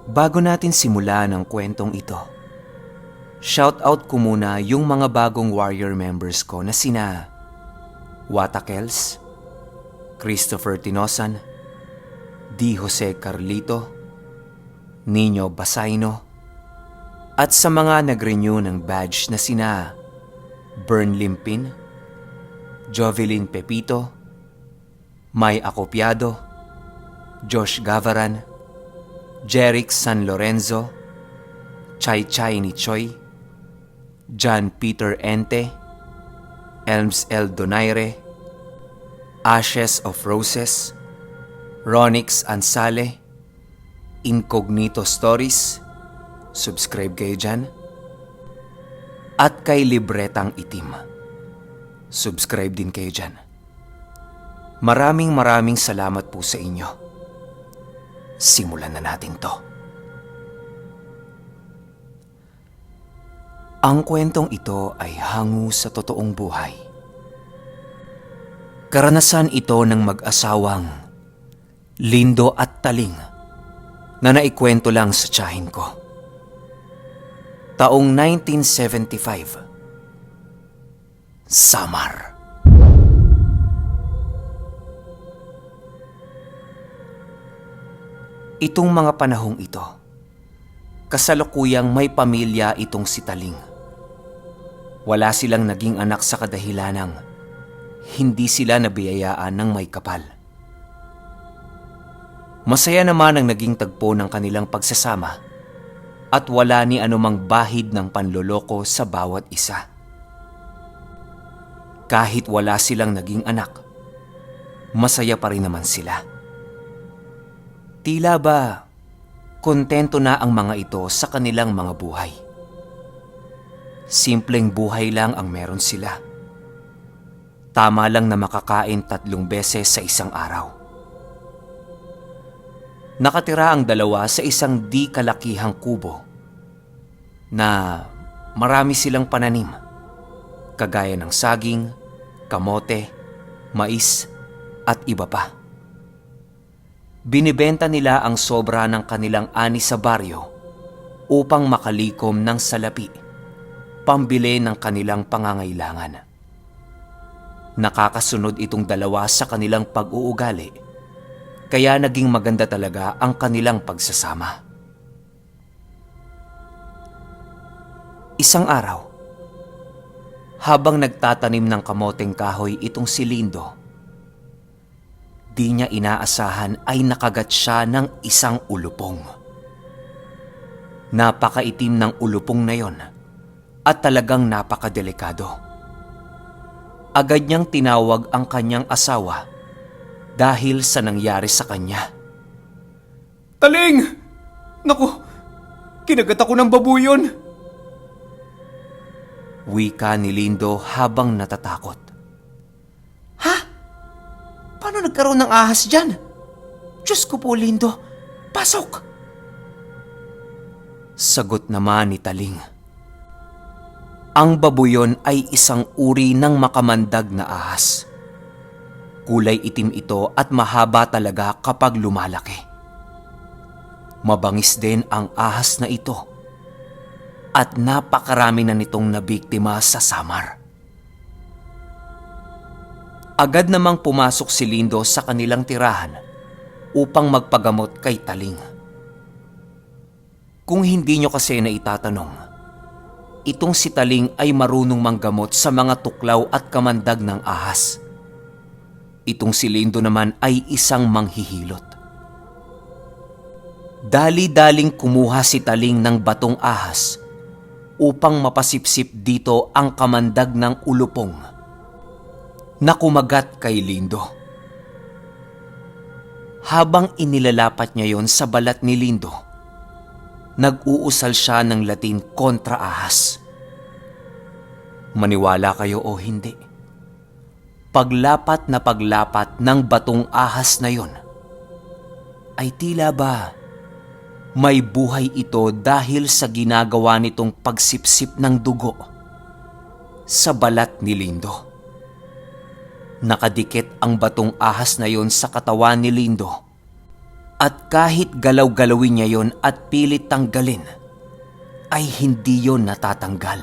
Bago natin simulan ang kwentong ito, shoutout ko muna yung mga bagong warrior members ko na sina Watakels, Christopher Tinosan, D. Jose Carlito, Nino Basaino, at sa mga nag-renew ng badge na sina Bern Limpin, Jovelyn Pepito, May Acopiado, Josh Gavaran, Jeric San Lorenzo, Chai Chai ni Choi, John Peter Ente, Elms L. Donaire, Ashes of Roses, Ronix Ansale, Incognito Stories, subscribe kayo dyan, at kay Libretang Itim, subscribe din kayo dyan. Maraming salamat po sa inyo. Simulan na natin to. Ang kwentong ito ay hango sa totoong buhay. Karanasan ito ng mag-asawang Lindo at Taling na naikwento lang sa tiyahin ko. Taong 1975. Samar. Itong mga panahong ito, kasalukuyang may pamilya itong si Taling. Wala silang naging anak sa kadahilanang hindi sila nabiyayaan ng may kapal. Masaya naman ang naging tagpo ng kanilang pagsasama at wala ni anumang bahid ng panloloko sa bawat isa. Kahit wala silang naging anak, masaya pa rin naman sila. Tila ba kontento na ang mga ito sa kanilang mga buhay. Simpleng buhay lang ang meron sila. Tama lang na makakain 3 beses sa isang araw. Nakatira ang dalawa sa isang di kalakihang kubo na marami silang pananim, kagaya ng saging, kamote, mais at iba pa. Binibenta nila ang sobra ng kanilang ani sa baryo upang makalikom ng salapi, pambili ng kanilang pangangailangan. Nakakasunod itong dalawa sa kanilang pag-uugali, kaya naging maganda talaga ang kanilang pagsasama. Isang araw, habang nagtatanim ng kamoteng kahoy itong si Lindo, di niya inaasahan ay nakagat siya ng isang ulupong. Napakaitim ng ulupong na yon at talagang napakadelikado. Agad niyang tinawag ang kanyang asawa dahil sa nangyari sa kanya. Taling! Naku, kinagat ako ng babuyon! Wika ni Lindo habang natatakot. Paano nagkaroon ng ahas dyan? Diyos ko po, Lindo. Pasok! Sagot naman ni Taling. Ang babuyon ay isang uri ng makamandag na ahas. Kulay itim ito at mahaba talaga kapag lumalaki. Mabangis din ang ahas na ito at napakarami na nitong nabiktima sa Samar. Agad namang pumasok si Lindo sa kanilang tirahan upang magpagamot kay Taling. Kung hindi nyo kasi naitatanong, itong si Taling ay marunong manggamot sa mga tuklaw at kamandag ng ahas. Itong si Lindo naman ay isang manghihilot. Dali-daling kumuha si Taling ng batong ahas upang mapasipsip dito ang kamandag ng ulupong na kumagat kay Lindo. Habang inilalapat niya yon sa balat ni Lindo, nag-uusal siya ng Latin kontra ahas. Maniwala kayo o hindi, paglapat ng batong ahas na yon, ay tila ba may buhay ito dahil sa ginagawa nitong pagsipsip ng dugo sa balat ni Lindo. Nakadikit ang batong ahas na yon sa katawan ni Lindo At kahit galaw-galawin niya yon at pilit tanggalin, ay hindi yon natatanggal.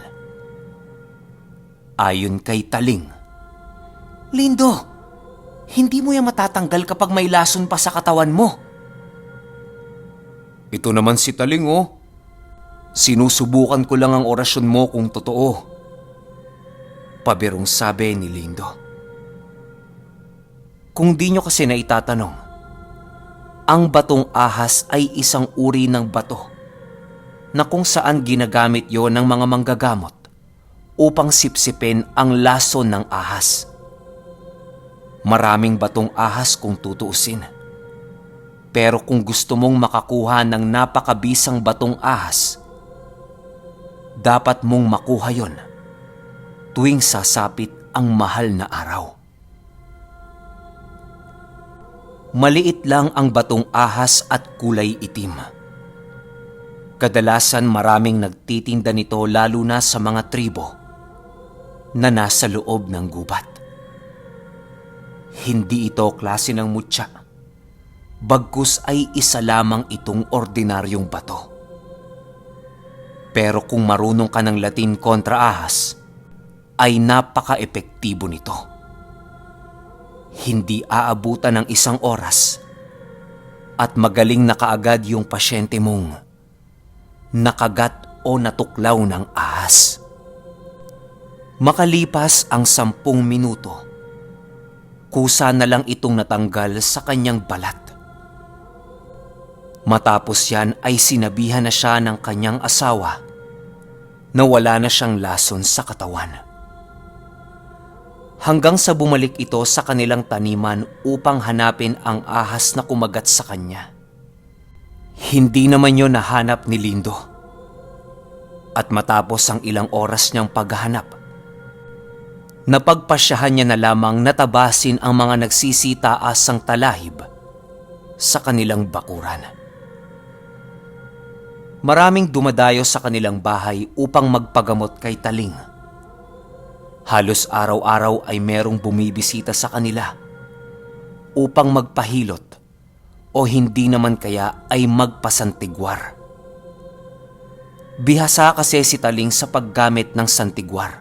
Ayon kay Taling, Lindo, hindi mo yan matatanggal kapag may lason pa sa katawan mo. Ito naman si Taling oh. Sinusubukan ko lang ang orasyon mo kung totoo. Pabirong sabi ni Lindo. Kung di nyo kasi naitatanong, ang batong ahas ay isang uri ng bato na kung saan ginagamit yon ng mga manggagamot upang sipsipin ang lason ng ahas. Maraming batong ahas kung tutuusin. Pero kung gusto mong makakuha ng napakabisang batong ahas, dapat mong makuha yon tuwing sasapit ang mahal na araw. Maliit lang ang batong ahas at kulay itim. Kadalasan maraming nagtitinda nito lalo na sa mga tribo na nasa loob ng gubat. Hindi ito klase ng mutya, bagkus ay isa lamang itong ordinaryong bato. Pero kung marunong ka ng Latin kontra ahas, ay napaka-epektibo nito. Hindi aabutan ng isang oras at magaling na kaagad yung pasyente mong nakagat o natuklaw ng ahas. Makalipas ang 10 minuto, kusa na lang itong natanggal sa kanyang balat. Matapos yan ay sinabihan na siya ng kanyang asawa na wala na siyang lason sa katawan. Hanggang sa bumalik ito sa kanilang taniman upang hanapin ang ahas na kumagat sa kanya. Hindi naman yun nahanap ni Lindo. At matapos ang ilang oras niyang paghahanap, napagpasyahan niya na lamang natabasin ang mga nagsisitaasang talahib sa kanilang bakuran. Maraming dumadayo sa kanilang bahay upang magpagamot kay Taling. Halos araw-araw ay merong bumibisita sa kanila upang magpahilot o hindi naman kaya ay magpasantigwar. Bihasa kasi si Taling sa paggamit ng santigwar.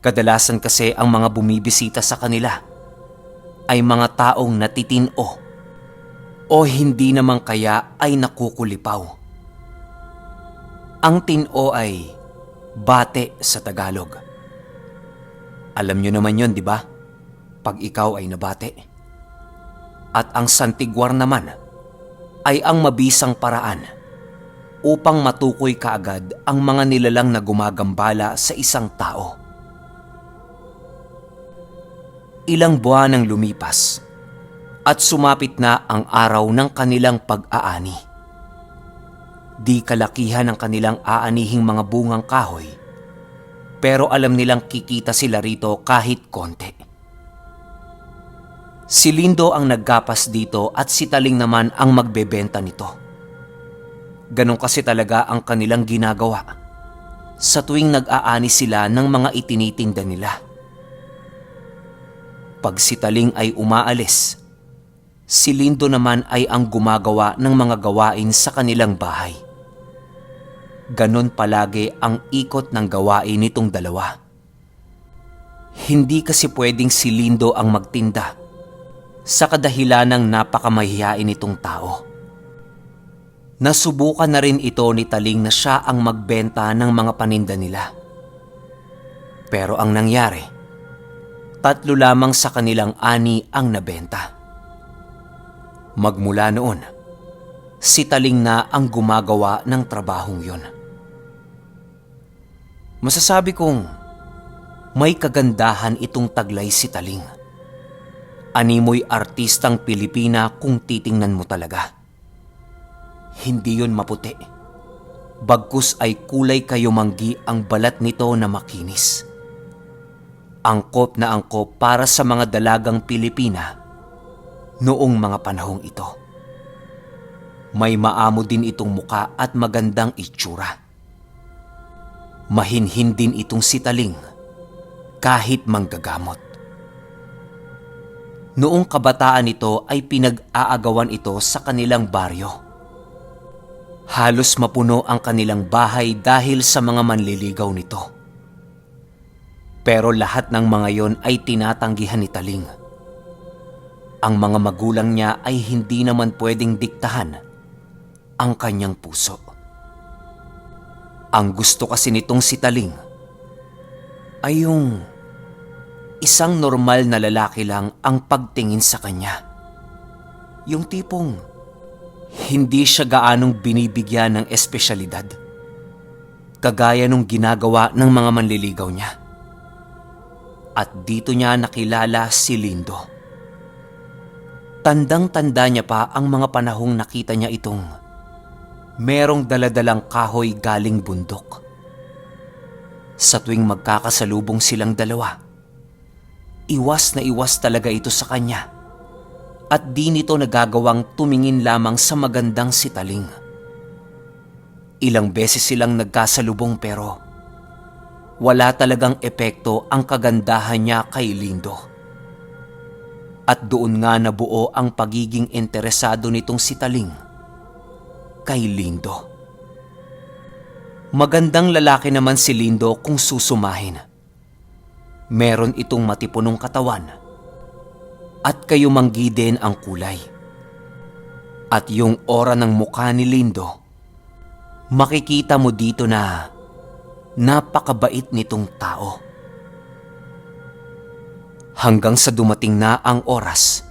Kadalasan kasi ang mga bumibisita sa kanila ay mga taong natitino o hindi naman kaya ay nakukulipaw. Ang tino ay bate sa Tagalog. Alam nyo naman yon, di ba? Pag ikaw ay nabate. At ang santigwar naman ay ang mabisang paraan upang matukoy kaagad ang mga nilalang na gumagambala sa isang tao. Ilang buwan ang lumipas at sumapit na ang araw ng kanilang pag-aani. Di kalakihan ang kanilang aanihing mga bungang kahoy, pero alam nilang kikita sila rito kahit konti. Si Lindo ang naggapas dito at si Taling naman ang magbebenta nito. Ganon kasi talaga ang kanilang ginagawa sa tuwing nag-aani sila ng mga itinitinda nila. Pag si Taling ay umaalis, si Lindo naman ay ang gumagawa ng mga gawain sa kanilang bahay. Ganon palagi ang ikot ng gawain nitong dalawa. Hindi kasi pwedeng si Lindo ang magtinda sa kadahilan ng napakamahiyain nitong tao. Nasubukan na rin ito ni Taling na siya ang magbenta ng mga paninda nila. Pero ang nangyari, 3 lamang sa kanilang ani ang nabenta. Magmula noon, si Taling na ang gumagawa ng trabahong yon. Masasabi kong may kagandahan itong taglay si Taling. Animoy artistang Pilipina kung titingnan mo talaga. Hindi yon maputi. Bagkus ay kulay kayumanggi ang balat nito na makinis. Angkop na angkop para sa mga dalagang Pilipina noong mga panahong ito. May maamo din itong muka at magandang itsura. Mahinhin din itong si Taling kahit manggagamot. Noong kabataan nito ay pinag-aagawan ito sa kanilang baryo. Halos mapuno ang kanilang bahay dahil sa mga manliligaw nito. Pero lahat ng mga yon ay tinatanggihan ni Taling. Ang mga magulang niya ay hindi naman pwedeng diktahan ang kanyang puso. Ang gusto kasi nitong si Taling ay yung isang normal na lalaki lang ang pagtingin sa kanya. Yung tipong hindi siya gaanong binibigyan ng espesyalidad, kagaya nung ginagawa ng mga manliligaw niya. At dito niya nakilala si Lindo. Tandang-tanda niya pa ang mga panahong nakita niya itong merong daladalang kahoy galing bundok. Sa tuwing magkakasalubong silang dalawa, iwas na iwas talaga ito sa kanya at di nito nagagawang tumingin lamang sa magandang si Taling. Ilang beses silang nagkasalubong pero wala talagang epekto ang kagandahan niya kay Lindo. At doon nga nabuo ang pagiging interesado nitong si Taling kay Lindo. Magandang lalaki naman si Lindo kung susumahin. Meron itong matipunong katawan at kayumanggi din ang kulay. At yung aura ng mukha ni Lindo, makikita mo dito na napakabait nitong tao. Hanggang sa dumating na ang oras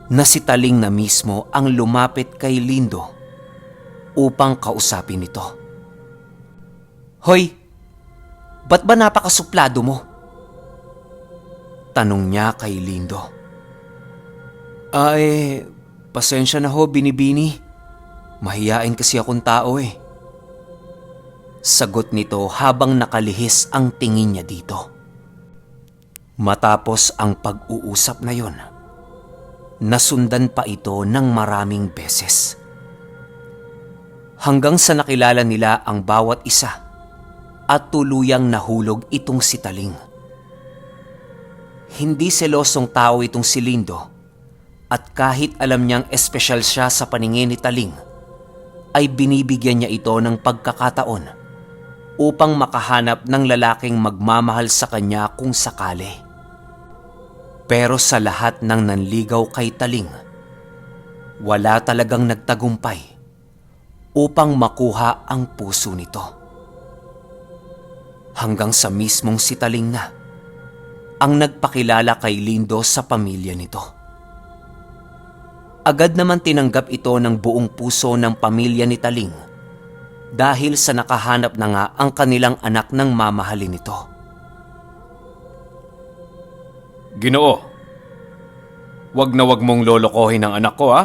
na si Taling na mismo ang lumapit kay Lindo upang kausapin ito. "Hoy, ba't ba napakasuplado mo?" tanong niya kay Lindo. Pasensya na ho, Binibini. Mahiyain kasi akong tao eh." Sagot nito habang nakalihis ang tingin niya dito. Matapos ang pag-uusap na yon, nasundan pa ito ng maraming beses. Hanggang sa nakilala nila ang bawat isa at tuluyang nahulog itong si Taling. Hindi selosong tao itong si Lindo at kahit alam niyang espesyal siya sa paningin ni Taling, ay binibigyan niya ito ng pagkakataon upang makahanap ng lalaking magmamahal sa kanya kung sakali. Pero sa lahat ng nanligaw kay Taling, wala talagang nagtagumpay upang makuha ang puso nito. Hanggang sa mismong si Taling na ang nagpakilala kay Lindo sa pamilya nito. Agad naman tinanggap ito ng buong puso ng pamilya ni Taling dahil sa nakahanap na nga ang kanilang anak ng mamahalin nito. Ginoo, wag na wag mong lolokohin ang anak ko, ha?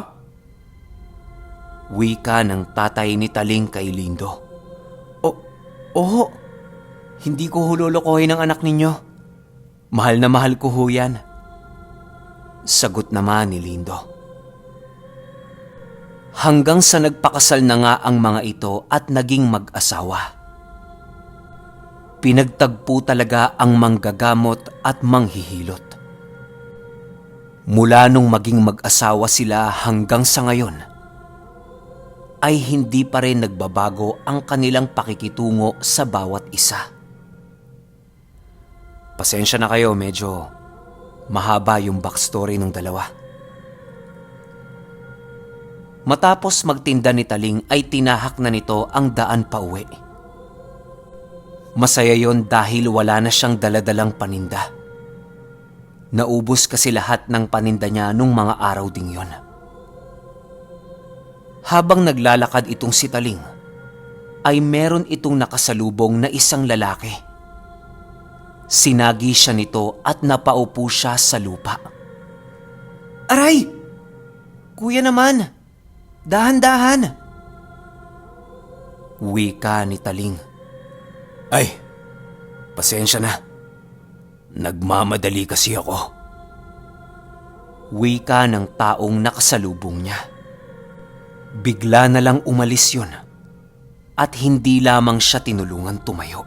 Wika ng tatay ni Taling kay Lindo. Oo, hindi ko hulolokohin ang anak ninyo. Mahal na mahal ko ho yan. Sagot naman ni Lindo. Hanggang sa nagpakasal na nga ang mga ito at naging mag-asawa. Pinagtagpo talaga ang manggagamot at manghihilot. Mula nung maging mag-asawa sila hanggang sa ngayon, ay hindi pa rin nagbabago ang kanilang pakikitungo sa bawat isa. Pasensya na kayo, medyo mahaba yung backstory ng dalawa. Matapos magtinda ni Taling ay tinahak na nito ang daan pauwi. Masaya yon dahil wala na siyang daladalang paninda. Naubos kasi lahat ng paninda niya nung mga araw ding yon. Habang naglalakad itong si Taling, ay meron itong nakasalubong na isang lalaki. Sinagi siya nito at napaupo siya sa lupa. "Aray! Kuya naman! Dahan-dahan!" Wika ni Taling. Ay, pasensya na. Nagmamadali kasi ako. Wika ng taong nakasalubong niya. Bigla na lang umalis yun at hindi lamang siya tinulungan tumayo.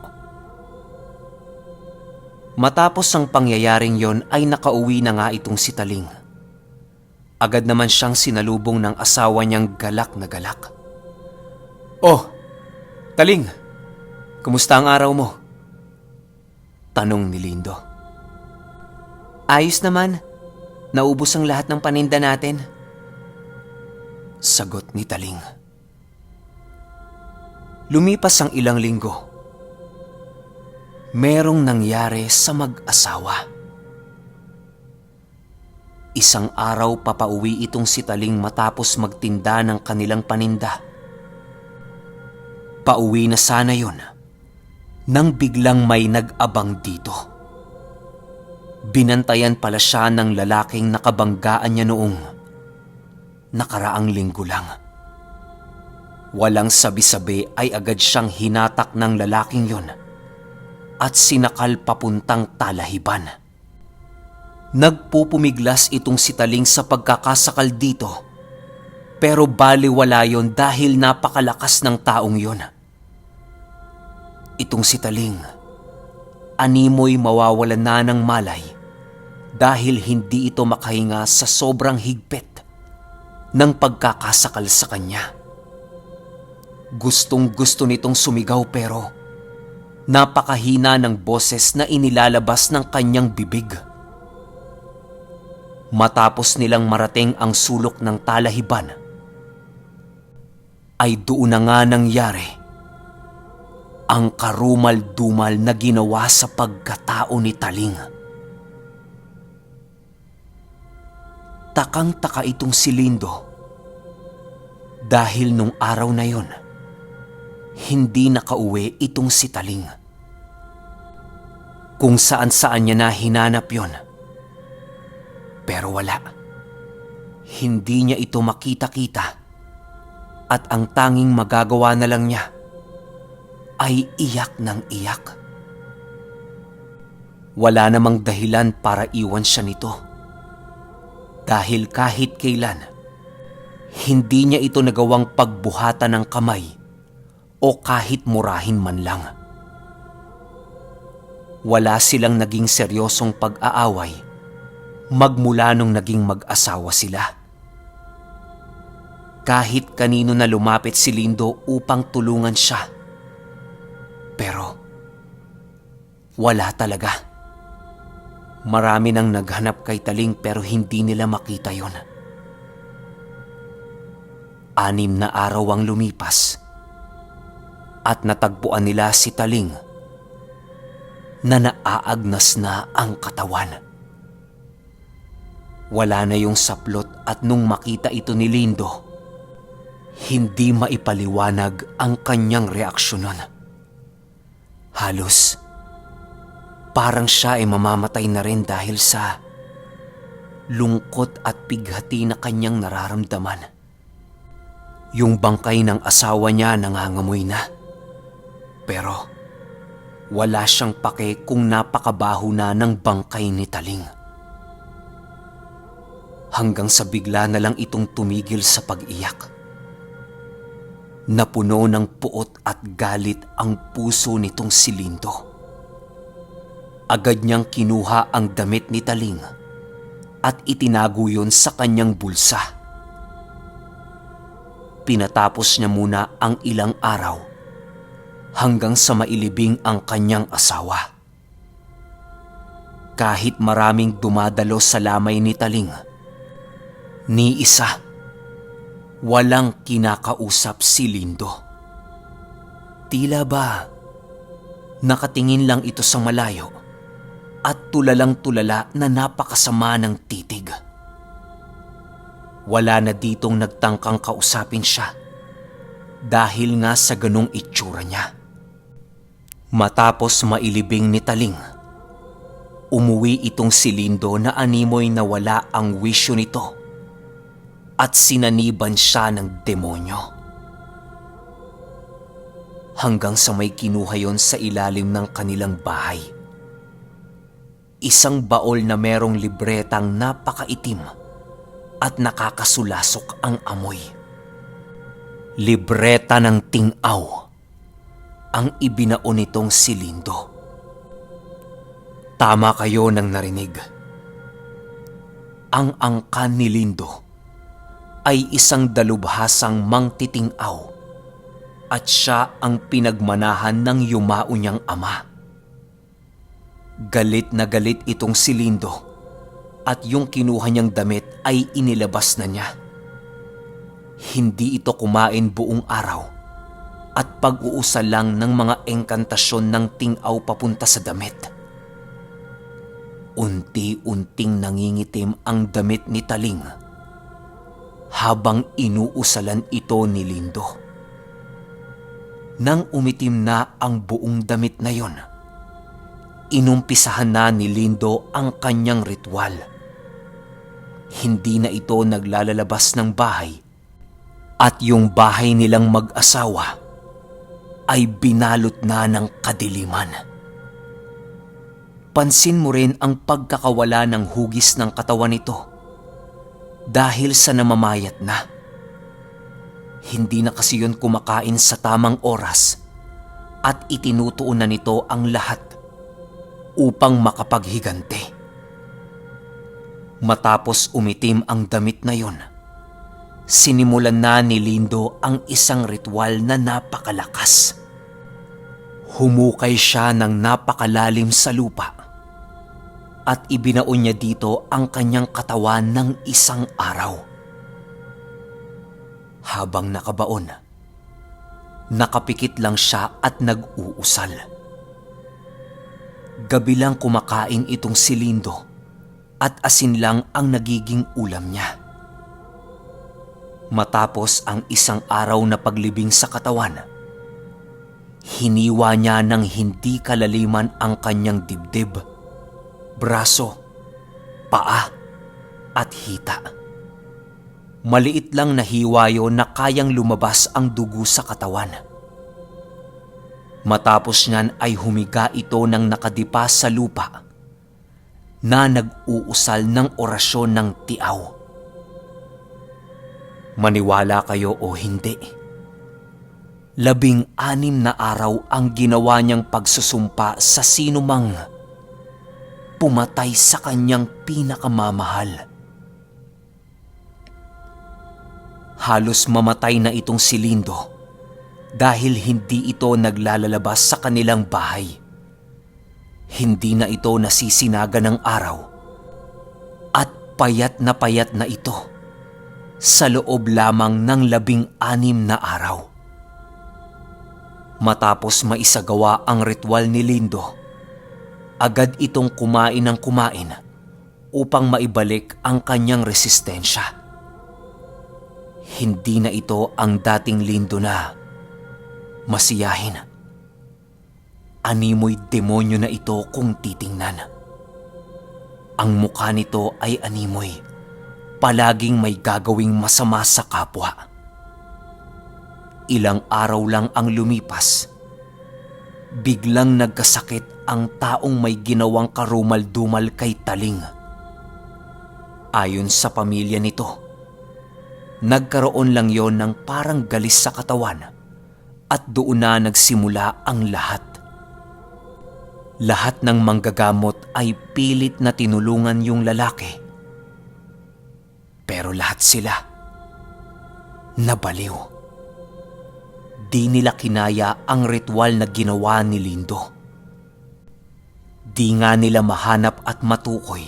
Matapos ang pangyayaring yon ay nakauwi na nga itong si Taling. Agad naman siyang sinalubong ng asawa niyang galak na galak. Oh, Taling, kumusta ang araw mo? Tanong ni Lindo. Ayos naman, naubos ang lahat ng paninda natin. Sagot ni Taling. Lumipas ang ilang linggo. Merong nangyari sa mag-asawa. Isang araw papauwi itong si Taling matapos magtinda ng kanilang paninda. Pauwi na sana yun nang biglang may nag-abang dito. Binantayan pala siya ng lalaking nakabanggaan niya noong nakaraang linggo lang. Walang sabi-sabi ay agad siyang hinatak ng lalaking yun at sinakal papuntang Talahiban. Nagpupumiglas itong si Taling sa pagkakasakal dito, pero baliwala yon dahil napakalakas ng taong yon. Itong si Taling, animoy mawawalan na ng malay dahil hindi ito makahinga sa sobrang higpit ng pagkakasakal sa kanya. Gustong-gusto nitong sumigaw pero napakahina ng boses na inilalabas ng kanyang bibig. Matapos nilang marating ang sulok ng Talahiban, ay doon na nga nangyari ang karumal-dumal na ginawa sa pagkatao ni Taling. Takang-taka itong si Lindo dahil nung araw na yon, hindi nakauwi itong si Taling. Kung saan-saan niya na hinanap yon. Pero wala. Hindi niya ito makita-kita at ang tanging magagawa na lang niya ay iyak ng iyak. Wala namang dahilan para iwan siya nito. Dahil kahit kailan, hindi niya ito nagawang pagbuhatan ng kamay o kahit murahin man lang. Wala silang naging seryosong pag-aaway magmula nung naging mag-asawa sila. Kahit kanino na lumapit si Lindo upang tulungan siya. Pero wala talaga. Marami nang naghanap kay Taling pero hindi nila makita yon. 6 na araw ang lumipas at natagpuan nila si Taling na naaagnas na ang katawan. Wala na yung saplot at nung makita ito ni Lindo, hindi maipaliwanag ang kanyang reaksyon nun. Halos parang siya ay mamamatay na rin dahil sa lungkot at pighati na kanyang nararamdaman. Yung bangkay ng asawa niya nangangamoy na. Pero wala siyang pake kung napakabaho na ng bangkay ni Taling. Hanggang sa bigla na lang itong tumigil sa pag-iyak. Napuno ng puot at galit ang puso nitong si Lindo. Agad niyang kinuha ang damit ni Taling at itinago yon sa kanyang bulsa. Pinatapos niya muna ang ilang araw hanggang sa mailibing ang kanyang asawa. Kahit maraming dumadalo sa lamay ni Taling, ni isa, walang kinakausap si Lindo. Tila ba nakatingin lang ito sa malayo at tulalang-tulala na napakasama ng titig. Wala na ditong nagtangkang kausapin siya dahil nga sa ganong itsura niya. Matapos mailibing ni Taling, umuwi itong si Lindo na animoy na wala ang wisyo nito at sinaniban siya ng demonyo. Hanggang sa may kinuha yon sa ilalim ng kanilang bahay. Isang baol na merong libretang napakaitim at nakakasulasok ang amoy. Libreta ng Ting-aw ang ibinaon nitong si Lindo. Tama kayo nang narinig. Ang angkan ni Lindo ay isang dalubhasang mangtitingaw at siya ang pinagmanahan ng yumao niyang ama. Galit na galit itong si Lindo at yung kinuha niyang damit ay inilabas na niya. Hindi ito kumain buong araw at pag-uusal lang ng mga engkantasyon ng tingaw papunta sa damit. Unti-unting nangingitim ang damit ni Taling habang inuusalan ito ni Lindo. Nang umitim na ang buong damit na yon, inumpisahan na ni Lindo ang kanyang ritual. Hindi na ito naglalalabas ng bahay at yung bahay nilang mag-asawa ay binalot na ng kadiliman. Pansin mo rin ang pagkakawala ng hugis ng katawan nito dahil sa namamayat na. Hindi na kasi yun kumakain sa tamang oras at itinutuon na nito ang lahat upang makapaghigante. Matapos umitim ang damit na yun, sinimulan na ni Lindo ang isang ritual na napakalakas. Humukay siya ng napakalalim sa lupa at ibinaon niya dito ang kanyang katawan ng isang araw. Habang nakabaon, nakapikit lang siya at nag-uusal. Gabi lang kumakain itong si Lindo at asin lang ang nagiging ulam niya. Matapos ang isang araw na paglibing sa katawan, hiniwa niya ng hindi kalaliman ang kanyang dibdib, braso, paa at hita. Maliit lang na hiwayo na kayang lumabas ang dugo sa katawan. Matapos niyan ay humiga ito ng nakadipa sa lupa na nag-uusal ng orasyon ng tiaw. Maniwala kayo o hindi, 16 na araw ang ginawa niyang pagsusumpa sa sinumang pumatay sa kanyang pinakamamahal. Halos mamatay na itong si Lindo dahil hindi ito naglalalabas sa kanilang bahay. Hindi na ito nasisinaga ng araw at payat na ito sa loob lamang ng 16 na araw. Matapos maisagawa ang ritual ni Lindo, agad itong kumain ng kumain upang maibalik ang kanyang resistensya. Hindi na ito ang dating Lindo na masiyahin. Animoy demonyo na ito kung titingnan. Ang mukha nito ay animoy, palaging may gagawing masama sa kapwa. Ilang araw lang ang lumipas, biglang nagkasakit ang taong may ginawang karumal-dumal kay Taling. Ayon sa pamilya nito, nagkaroon lang yon ng parang galis sa katawan at doon na nagsimula ang lahat. Lahat ng manggagamot ay pilit na tinulungan yung lalaki. Pero lahat sila nabaliw. Di nila kinaya ang ritual na ginawa ni Lindo. Di nga nila mahanap at matukoy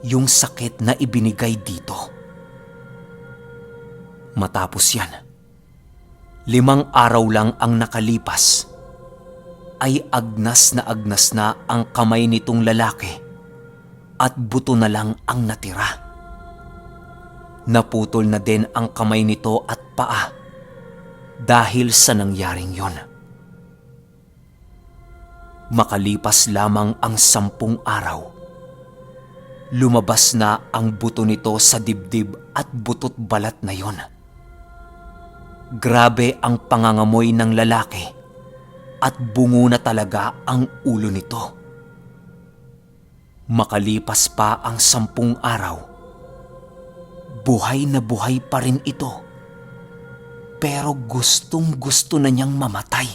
yung sakit na ibinigay dito. Matapos yan, 5 araw lang ang nakalipas, ay agnas na ang kamay nitong lalaki at buto na lang ang natira. Naputol na din ang kamay nito at paa dahil sa nangyaring yon. Makalipas lamang ang 10 araw, lumabas na ang buto nito sa dibdib at butot balat na yon. Grabe ang pangangamoy ng lalaki at bungo na talaga ang ulo nito. Makalipas pa ang 10 araw, buhay na buhay pa rin ito, pero gustong-gusto na niyang mamatay.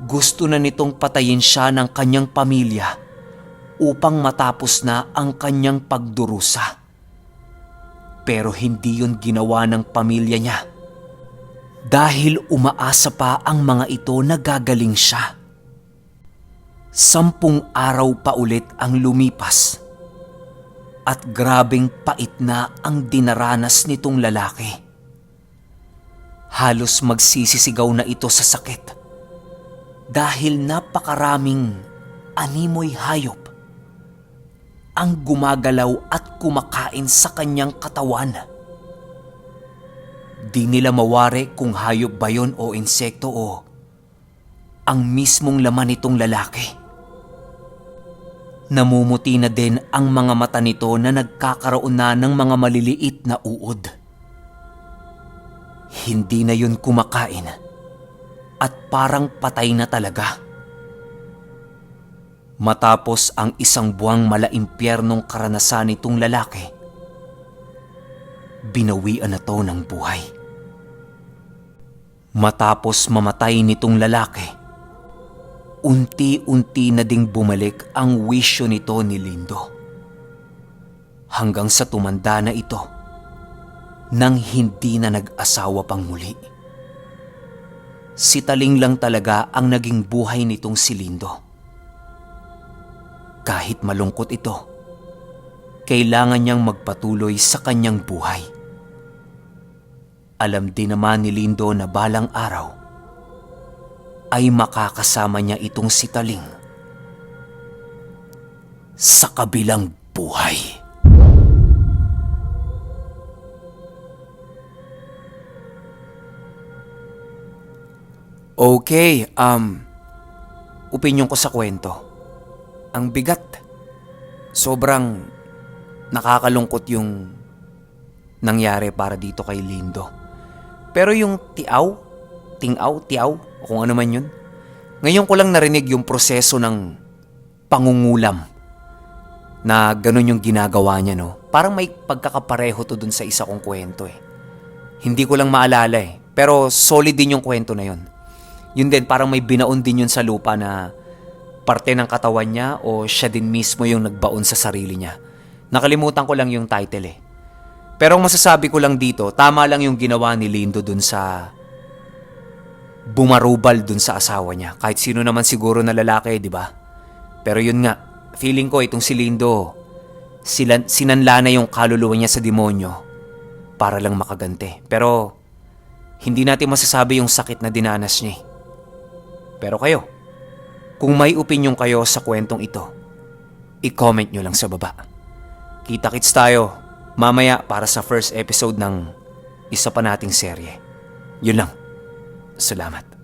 Gusto na nitong patayin siya ng kanyang pamilya upang matapos na ang kanyang pagdurusa. Pero hindi yun ginawa ng pamilya niya dahil umaasa pa ang mga ito na gagaling siya. 10 araw pa ulit ang lumipas at grabeng pait na ang dinaranas nitong lalaki. Halos magsisisigaw na ito sa sakit dahil napakaraming animoy hayop ang gumagalaw at kumakain sa kanyang katawan. Di nila mawari kung hayop ba yun o insekto o ang mismong laman nitong lalaki. Namumuti na din ang mga mata nito na nagkakaroon na ng mga maliliit na uod. Hindi na yun kumakain at parang patay na talaga. Matapos ang 1 buwang malaimpyernong karanasan nitong lalaki, binawian na to ng buhay. Matapos mamatay nitong lalaki, unti-unti na ding bumalik ang wisyo nito ni Lindo. Hanggang sa tumanda na ito, nang hindi na nag-asawa pang muli. Si Taling lang talaga ang naging buhay nitong si Lindo. Kahit malungkot ito, kailangan niyang magpatuloy sa kanyang buhay. Alam din naman ni Lindo na balang araw ay makakasama niya itong si Taling sa kabilang buhay. Okay, opinyon ko sa kwento. Ang bigat. Sobrang nakakalungkot yung nangyari para dito kay Lindo. Pero yung tiaw, o kung ano man yun, ngayon ko lang narinig yung proseso ng pangungulam na ganun yung ginagawa niya, no? Parang may pagkakapareho to dun sa isa kong kwento eh. Hindi ko lang maalala eh. Pero solid din yung kwento na yun. Yun din, parang may binaon din yun sa lupa na parte ng katawan niya o siya din mismo yung nagbaon sa sarili niya. Nakalimutan ko lang yung title eh. Pero ang masasabi ko lang dito, tama lang yung ginawa ni Lindo dun sa bumarubal dun sa asawa niya. Kahit sino naman siguro na lalaki, di ba? Pero yun nga, feeling ko itong si Lindo, sinanla na yung kaluluwa niya sa demonyo para lang makagante. Pero hindi natin masasabi yung sakit na dinanas niya. Pero kayo, kung may opinion kayo sa kwentong ito, i-comment nyo lang sa baba. Kita-kits tayo mamaya para sa first episode ng isa pa nating serye. Yun lang. Salamat.